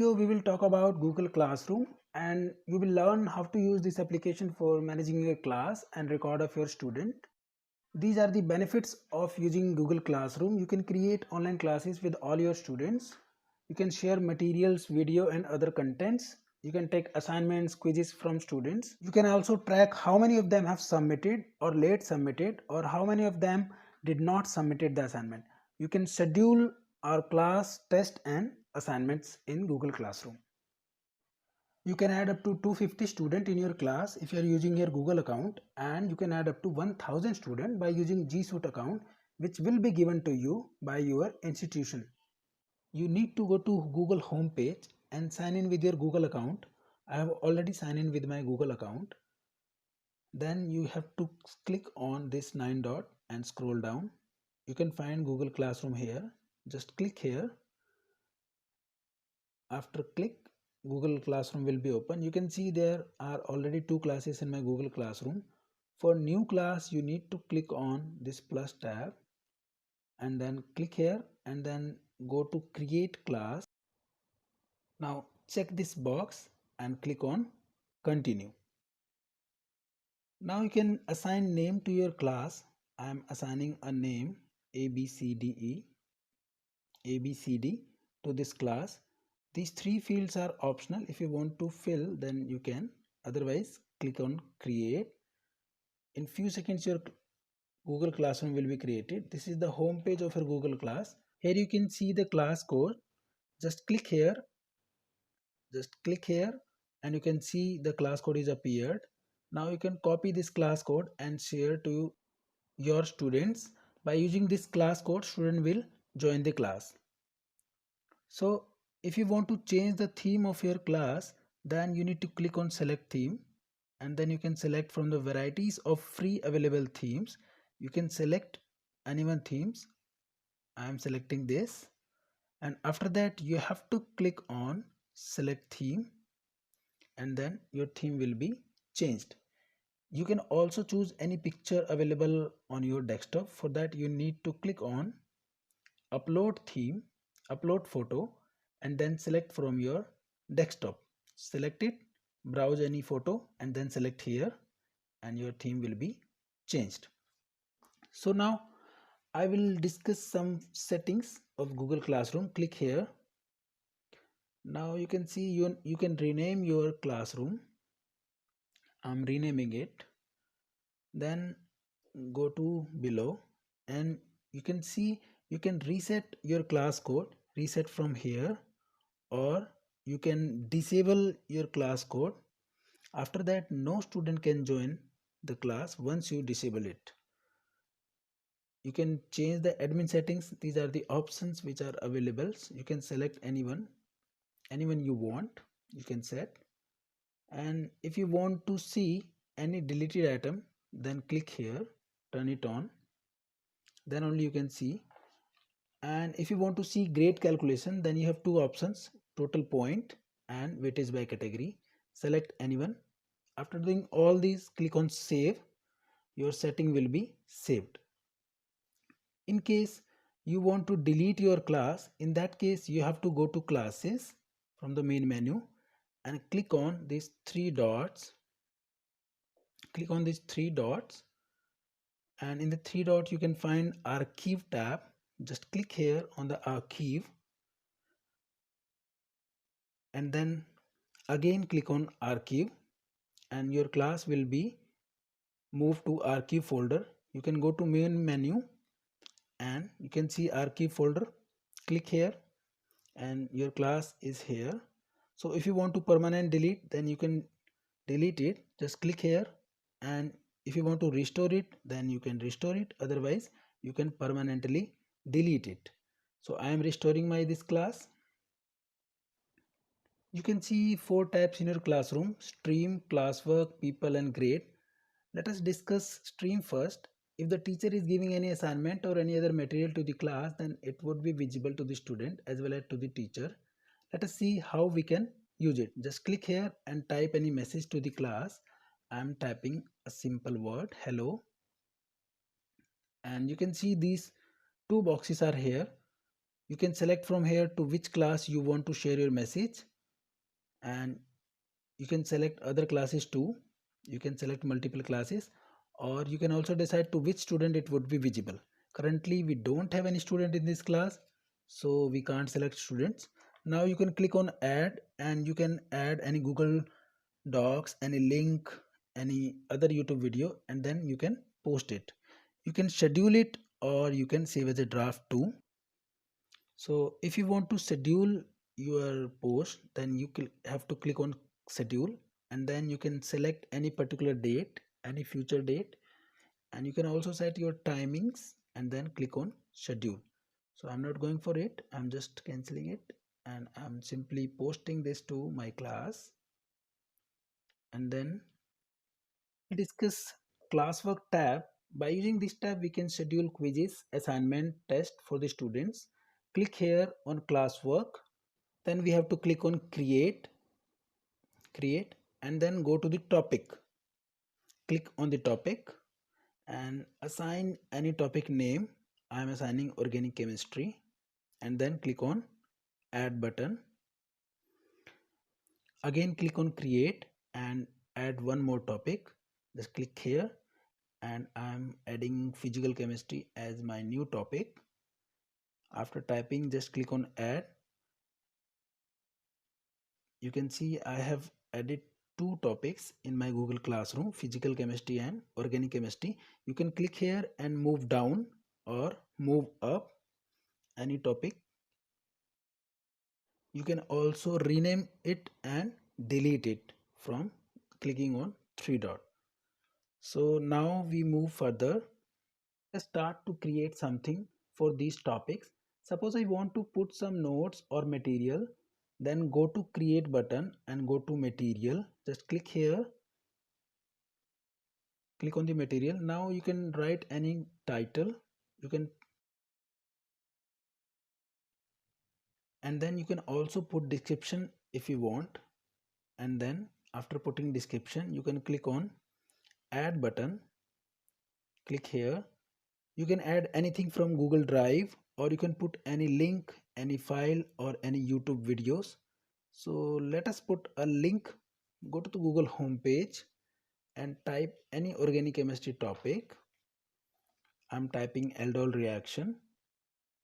Here we will talk about Google Classroom, and you will learn how to use this application for managing your class and record of your student. These are the benefits of using Google Classroom. You can create online classes with all your students. You can share materials, video and other contents. You can take assignments, quizzes from students. You can also track how many of them have submitted or late submitted, or how many of them did not submitted the assignment. You can schedule our class, test and assignments in Google Classroom. You can add up to 250 students in your class if you are using your Google account, and you can add up to 1000 students by using G Suite account, which will be given to you by your institution. You need to go to Google homepage and sign in with your Google account. I have already signed in with my Google account. Then you have to click on this 9 dot and scroll down. You can find Google Classroom here. Just click here. After click, Google Classroom will be open. You can see there are already 2 classes in my Google Classroom. For new class, you need to click on this plus tab and then click here and then go to create class. Now check this box and click on continue. Now you can assign name to your class. I am assigning a name ABCDE ABCD to this class. These 3 fields are optional. If you want to fill, then you can. Otherwise, click on create. In few seconds, your Google Classroom will be created. This is the home page of your Google class. Here you can see the class code. Just click here. Just click here and you can see the class code is appeared. Now you can copy this class code and share to your students. By using this class code, student will join the class. So if you want to change the theme of your class, then you need to click on select theme, and then you can select from the varieties of free available themes. You can select anyone themes. I am selecting this, and after that you have to click on select theme, and then your theme will be changed. You can also choose any picture available on your desktop. For that you need to click on upload theme, upload photo, and then select from your desktop. Select it, browse any photo and then select here, and your theme will be changed. So now I will discuss some settings of Google Classroom. Click here. Now you can see you can rename your classroom. I'm renaming it. Then go to below and you can see you can reset your class code, reset from here, or you can disable your class code. After that, no student can join the class once you disable it. You can change the admin settings. These are the options which are available. You can select anyone you want, you can set. And if you want to see any deleted item, then click here, turn it on, then only you can see. And if you want to see grade calculation, then you have 2 options, total point and weightage by category. Select anyone. After doing all these, click on save. Your setting will be saved. In case you want to delete your class, in that case you have to go to classes from the main menu and click on these 3 dots. Click on these 3 dots, and in the 3 dot you can find archive tab. Just click here on the archive and then again click on archive, and your class will be moved to archive folder. You can go to main menu and you can see archive folder. Click here and your class is here. So if you want to permanent delete, then you can delete it. Just click here, and if you want to restore it, then you can restore it. Otherwise you can permanently delete it. So I am restoring this class. You can see 4 tabs in your classroom: stream, classwork, people and grade. Let us discuss stream first. If the teacher is giving any assignment or any other material to the class, then it would be visible to the student as well as to the teacher. Let us see how we can use it. Just click here and type any message to the class. I am typing a simple word, hello. And you can see these 2 boxes are here. You can select from here to which class you want to share your message. and you can select other classes too. You can select multiple classes, or you can also decide to which student it would be visible. Currently we don't have any student in this class, so we can't select students. Now you can click on add, and you can add any Google Docs, any link, any other YouTube video, and then you can post it. You can schedule it, or you can save as a draft too. So if you want to schedule your post, then you have to click on schedule, and then you can select any particular date, any future date, and you can also set your timings and then click on schedule. So I'm not going for it, I'm just canceling it, and I'm simply posting this to my class. And then we discuss classwork tab. By using this tab, we can schedule quizzes, assignment, test for the students. Click here on classwork. Then we have to click on create, and then go to the topic. Click on the topic and assign any topic name. I am assigning organic chemistry, and then click on add button. Again click on create and add one more topic. Just click here, and I'm adding physical chemistry as my new topic. After typing, just click on add. You can see I have added two topics in my Google Classroom, physical chemistry and organic chemistry. You can click here and move down or move up any topic. You can also rename it and delete it from clicking on three dot. So now we move further. Let's start to create something for these topics. Suppose I want to put some notes or material, then go to create button and go to material. Just click here, click on the material. Now you can write any title. You can, and then you can also put description if you want. And then after putting description, you can click on add button. Click here. You can add anything from Google Drive, or you can put any link, any file, or any YouTube videos. So let us put a link. Go to the Google homepage and type any organic chemistry topic. I'm typing aldol reaction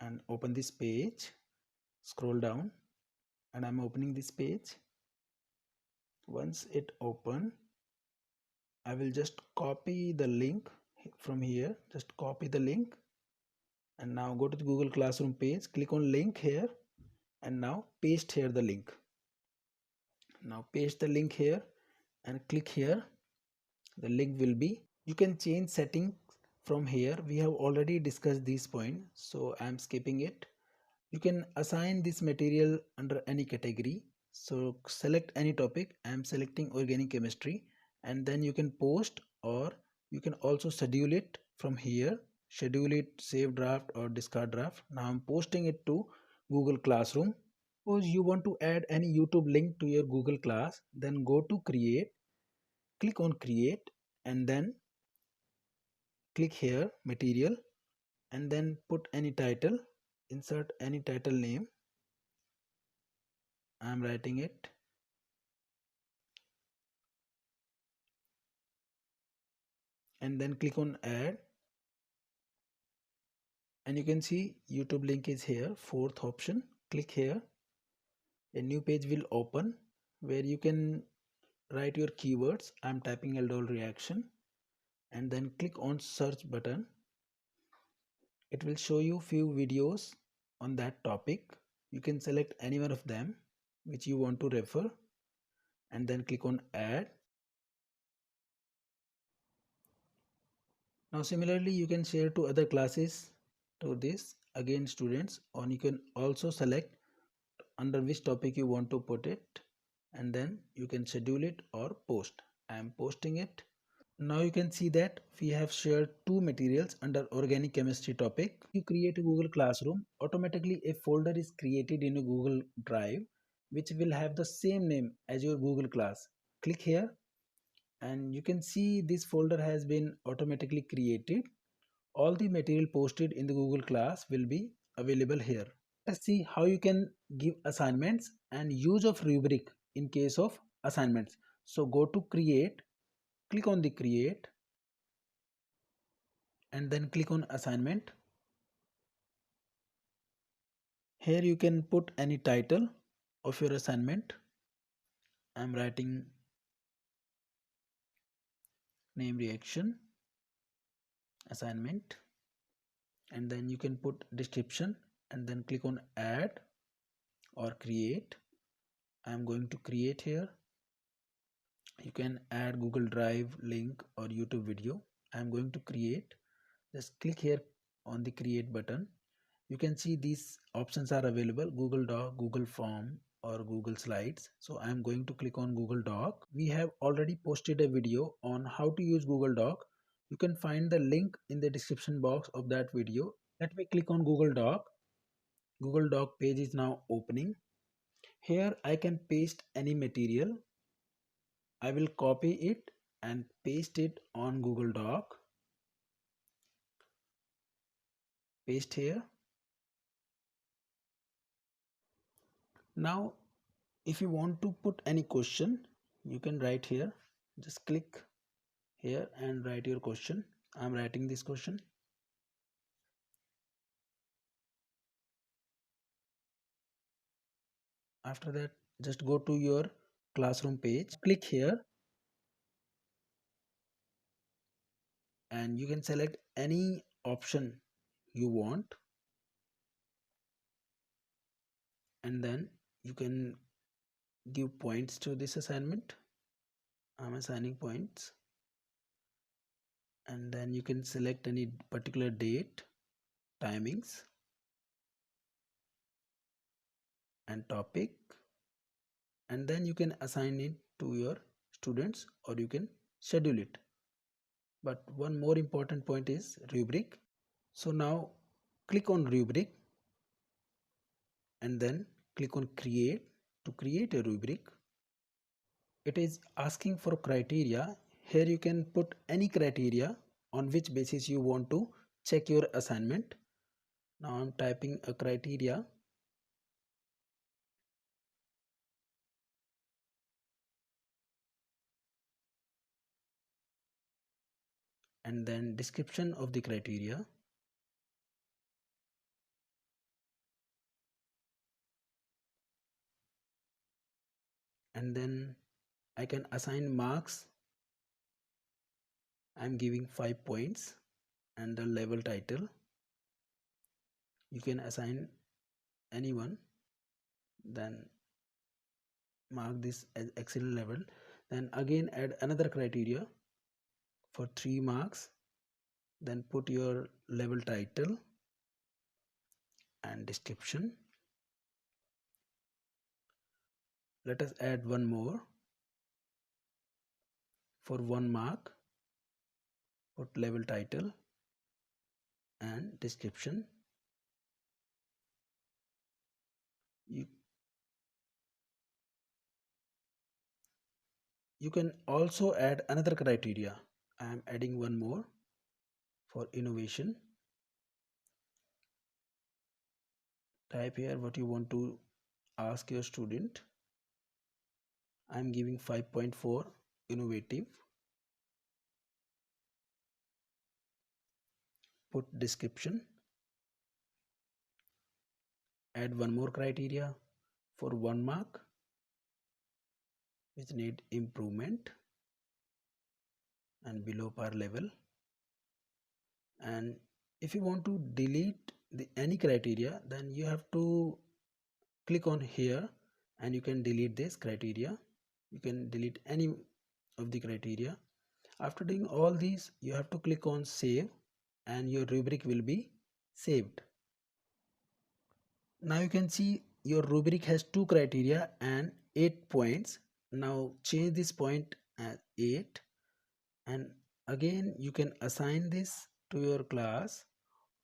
and open this page. Scroll down and I'm opening this page. Once it open, I will just copy the link from here. Just copy the link, and now go to the Google Classroom page. Click on link here, and now paste here the link. Now paste the link here and click here. The link will be, you can change settings from here. We have already discussed this point, so I am skipping it. You can assign this material under any category. So select any topic. I am selecting organic chemistry, and then you can post, or you can also schedule it from here. Schedule it, save draft or discard draft. Now I'm posting it to Google Classroom. Suppose you want to add any YouTube link to your Google class, then go to create, click on create, and then click here material, and then put any title, insert any title name. I am writing it, and then click on add, and you can see YouTube link is here, fourth option. Click here, a new page will open where you can write your keywords. I'm typing aldol reaction, and then click on search button. It will show you few videos on that topic. You can select any one of them which you want to refer, and then click on add. Now similarly you can share to other classes to this again students, or you can also select under which topic you want to put it, and then you can schedule it or post. I am posting it. Now you can see that we have shared two materials under organic chemistry topic. You create a Google Classroom, automatically a folder is created in a Google Drive which will have the same name as your Google class. Click here, and you can see this folder has been automatically created. All the material posted in the Google class will be available here. Let's see how you can give assignments and use of rubric in case of assignments. So go to create, click on the create, and then click on assignment. Here you can put any title of your assignment. I'm writing name reaction assignment, and then you can put description and then click on add or create. I'm going to create here. You can add Google Drive link or YouTube video. I'm going to create. Just click here on the create button. You can see these options are available: Google Doc, Google Form, or Google Slides. So I'm going to click on Google Doc. We have already posted a video on how to use Google Doc. You can find the link in the description box of that video. Let me click on Google Doc. Google Doc page is now opening. Here I can paste any material. I will copy it and paste it on Google Doc. Paste here. Now if you want to put any question, you can write here. Just click here and write your question. I'm writing this question. After that, just go to your classroom page, click here, and you can select any option you want, and then you can give points to this assignment. I'm assigning points, and then you can select any particular date, timings, and topic, and then you can assign it to your students or you can schedule it. But one more important point is rubric. So now click on rubric and then click on create to create a rubric. It is asking for criteria. Here you can put any criteria on which basis you want to check your assignment. Now I'm typing a criteria. And then description of the criteria. And then I can assign marks. I'm giving 5 points and the level title. You can assign anyone. Then mark this as excellent level. Then again add another criteria for 3 marks. Then put your level title and description. Let us add one more for 1 mark. Put level title and description. You can also add another criteria. I am adding one more for innovation. Type here what you want to ask your student. I am giving 5.4 innovative. Put description. Add one more criteria for 1 mark which need improvement and below par level. And if you want to delete any criteria, then you have to click on here and you can delete this criteria. You can delete any of the criteria. After doing all these, you have to click on save and your rubric will be saved. Now you can see your rubric has 2 criteria and 8 points. Now change this point as 8 and again you can assign this to your class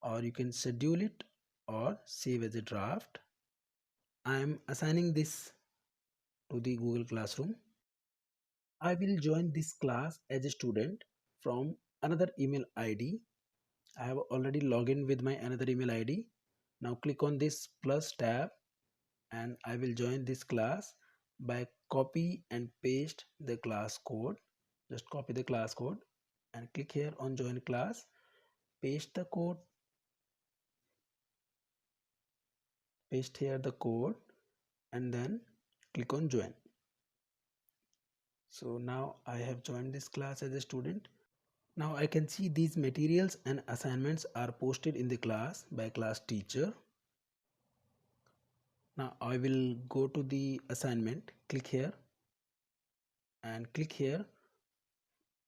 or you can schedule it or save as a draft. I am assigning this to the Google Classroom. I will join this class as a student from another email ID. I have already logged in with my another email ID. Now click on this plus tab and I will join this class by copy and paste the class code. Just copy the class code and click here on join class, paste the code, paste here the code, and then click on join. So now I have joined this class as a student. Now I can see these materials and assignments are posted in the class by class teacher. Now I will go to the assignment, click here and click here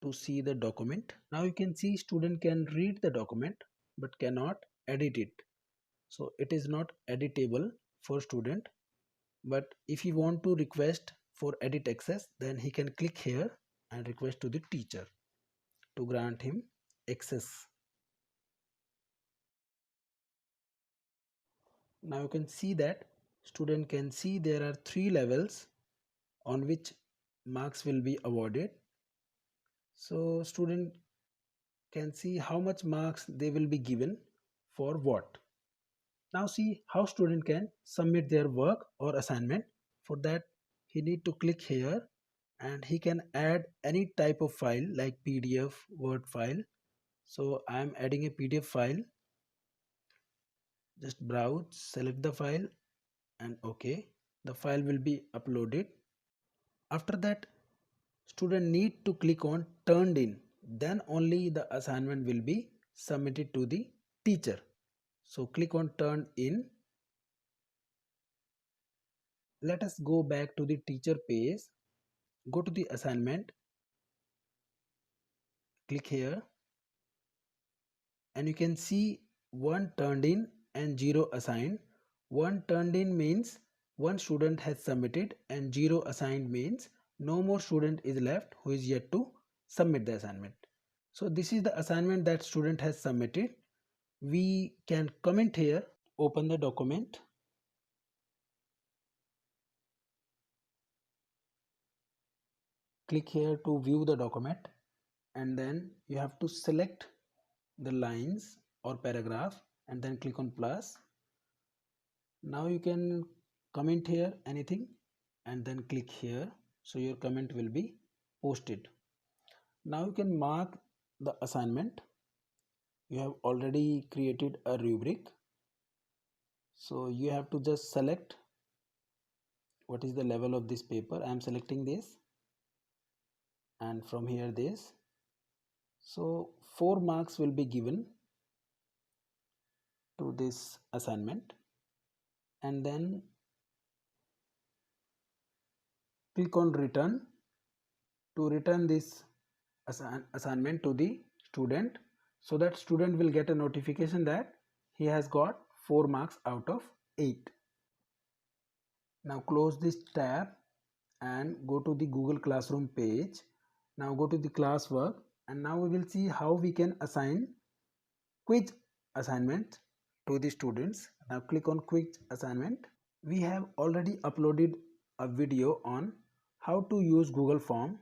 to see the document. Now you can see student can read the document but cannot edit it. So it is not editable for student, but if you want to request for edit access, then he can click here and request to the teacher to grant him access. Now you can see that student can see there are 3 levels on which marks will be awarded. So student can see how much marks they will be given for what. Now see how student can submit their work or assignment. For that he need to click here and he can add any type of file like PDF, Word file. So I am adding a PDF file. Just browse, select the file and OK. The file will be uploaded. After that student need to click on turned in, then only the assignment will be submitted to the teacher. So click on turned in. Let us go back to the teacher page. Go to the assignment, click here and you can see 1 turned in and 0 assigned. 1 turned in means 1 student has submitted and 0 assigned means no more student is left who is yet to submit the assignment. So this is the assignment that student has submitted. We can comment here, open the document, click here to view the document and then you have to select the lines or paragraph and then click on plus. Now you can comment here anything and then click here, so your comment will be posted. Now you can mark the assignment. You have already created a rubric, so you have to just select what is the level of this paper. I am selecting this and from here this. So 4 marks will be given to this assignment and then click on return to return this assignment to the student, so that student will get a notification that he has got 4 marks out of 8. Now close this tab and go to the Google Classroom page. Now go to the classwork and now we will see how we can assign quiz assignment to the students. Now click on quiz assignment. We have already uploaded a video on how to use Google Form.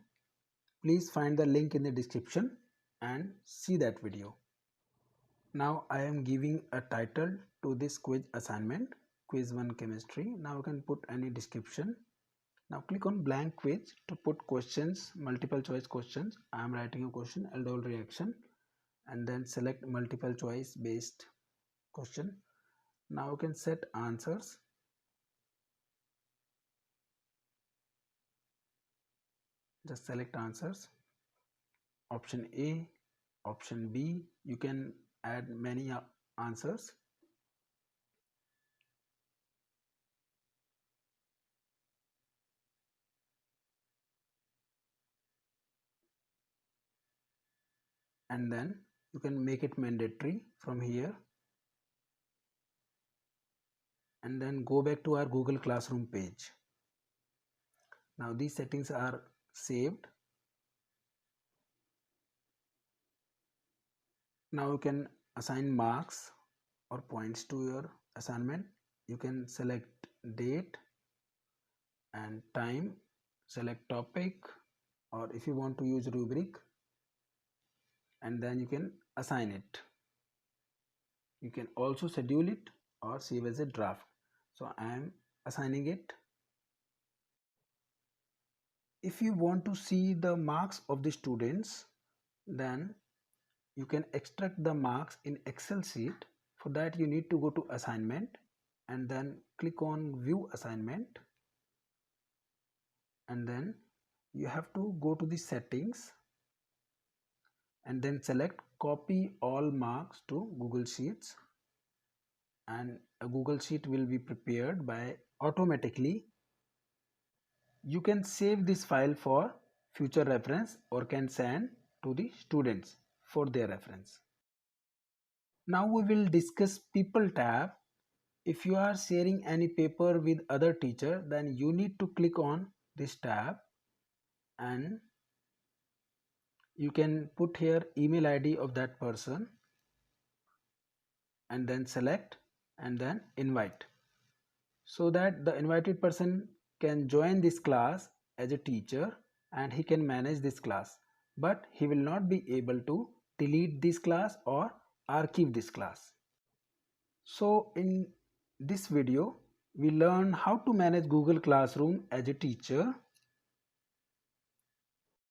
Please find the link in the description and see that video. Now I am giving a title to this quiz assignment, quiz 1 chemistry. Now you can put any description. Now click on blank quiz to put questions, multiple choice questions. I am writing a question, aldol reaction, and then select multiple choice based question. Now you can set answers. Just select answers. Option A, option B. You can add many answers. And then you can make it mandatory from here and then go back to our Google Classroom page. Now these settings are saved. Now you can assign marks or points to your assignment. You can select date and time, select topic, or if you want to use rubric, and then you can assign it. You can also schedule it or save as a draft. So I am assigning it. If you want to see the marks of the students, then you can extract the marks in Excel sheet. For that you need to go to assignment and then click on view assignment, and then you have to go to the settings and then select copy all marks to Google Sheets, and a Google Sheet will be prepared by automatically. You can save this file for future reference or can send to the students for their reference. Now we will discuss people tab. If you are sharing any paper with other teacher, then you need to click on this tab and you can put here email ID of that person and then select and then invite, so that the invited person can join this class as a teacher and he can manage this class, but he will not be able to delete this class or archive this class. So in this video we learn how to manage Google Classroom as a teacher.